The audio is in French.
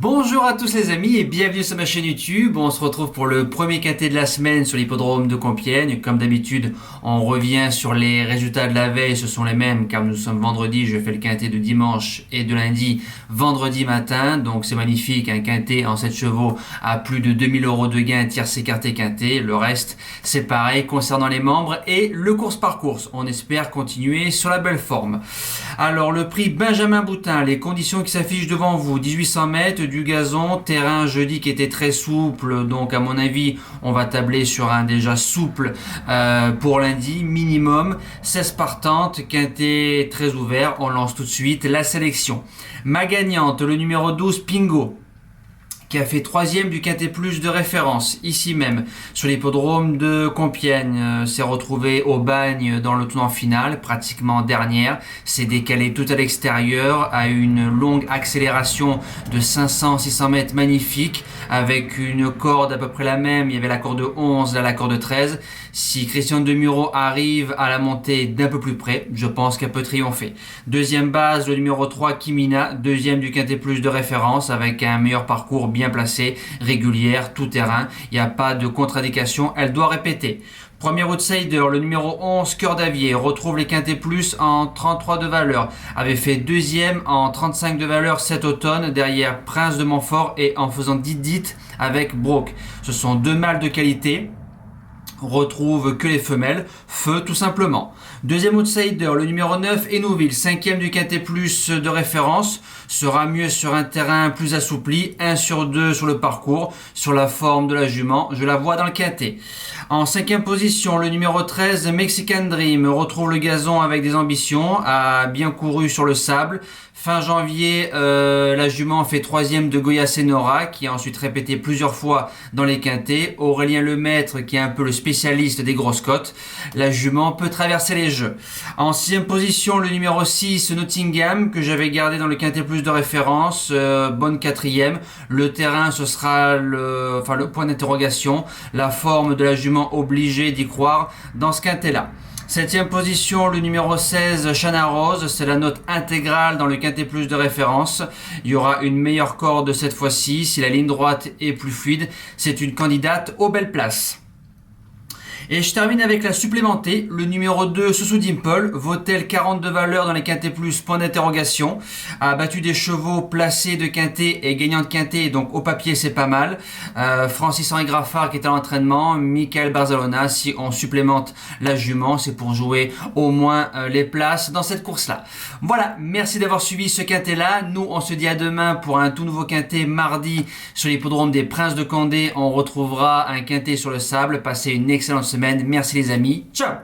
Bonjour à tous les amis et bienvenue sur ma chaîne YouTube. On se retrouve pour le premier quintet de la semaine sur l'hippodrome de Compiègne. Comme d'habitude, on revient sur les résultats de la veille. Ce sont les mêmes car nous sommes vendredi. Je fais le quintet de dimanche et de lundi vendredi matin. Donc c'est magnifique, un quintet en 7 chevaux à plus de 2000 € de gain, tierce écarté quintet. Le reste, c'est pareil concernant les membres et le course par course. On espère continuer sur la belle forme. Alors le prix Benjamin Boutin, les conditions qui s'affichent devant vous, 1800 mètres, du gazon, terrain jeudi qui était très souple, donc à mon avis on va tabler sur un déjà souple pour lundi, minimum, 16 partantes, quintet très ouvert, on lance tout de suite la sélection. Ma gagnante, le numéro 12 Pingo, qui a fait troisième du Quintet Plus de référence, ici même, sur l'hippodrome de Compiègne, s'est retrouvé au bagne dans le tournant final, pratiquement dernière, s'est décalé tout à l'extérieur, a eu une longue accélération de 500-600 mètres magnifique, avec une corde à peu près la même, il y avait la corde 11, là la corde 13, si Christian Demuro arrive à la montée d'un peu plus près, je pense qu'elle peut triompher. Deuxième base, le numéro 3 Kimina, deuxième du Quintet Plus de référence, avec un meilleur parcours bien placée, régulière, tout terrain, il n'y a pas de contre-indication, elle doit répéter. Premier outsider, le numéro 11, Cœur d'Avier, retrouve les Quintet Plus en 33 de valeur, avait fait deuxième en 35 de valeur cet automne, derrière Prince de Montfort et en faisant dit avec Broke. Ce sont deux mâles de qualité, retrouve que les femelles, feu tout simplement. Deuxième outsider, le numéro 9, Hénouville, cinquième du Quintet Plus de référence, sera mieux sur un terrain plus assoupli, 1 sur 2 sur le parcours, sur la forme de la jument, je la vois dans le quintet. En cinquième position, le numéro 13, Mexican Dream, retrouve le gazon avec des ambitions, a bien couru sur le sable. Fin janvier, la jument fait troisième de Goya Senora, qui a ensuite répété plusieurs fois dans les quintets. Aurélien Lemaître, qui est un peu le spécialiste des grosses cotes. La jument peut traverser les jeux. En sixième position, le numéro 6, Nottingham, que j'avais gardé dans le quintet plus de référence. Bonne quatrième. Le terrain, ce sera le point d'interrogation. La forme de la jument obligée d'y croire dans ce quintet-là. Septième position, le numéro 16, Chana Rose, c'est la note intégrale dans le Quintet Plus de référence. Il y aura une meilleure corde cette fois-ci, si la ligne droite est plus fluide, c'est une candidate aux belles places. Et je termine avec la supplémentée, le numéro 2, Soussou Dimple, vaut-elle 42 valeurs dans les Quintet Plus, point d'interrogation, a battu des chevaux placés de Quintet et gagnant de Quintet, donc au papier c'est pas mal. Francis-Henri Graffard qui est à l'entraînement, Michael Barzalona, si on supplémente la jument, c'est pour jouer au moins les places dans cette course-là. Voilà, merci d'avoir suivi ce Quintet-là, nous on se dit à demain pour un tout nouveau Quintet mardi sur l'hippodrome des Princes de Condé, on retrouvera un Quintet sur le sable, passez une excellente semaine. Merci les amis, ciao!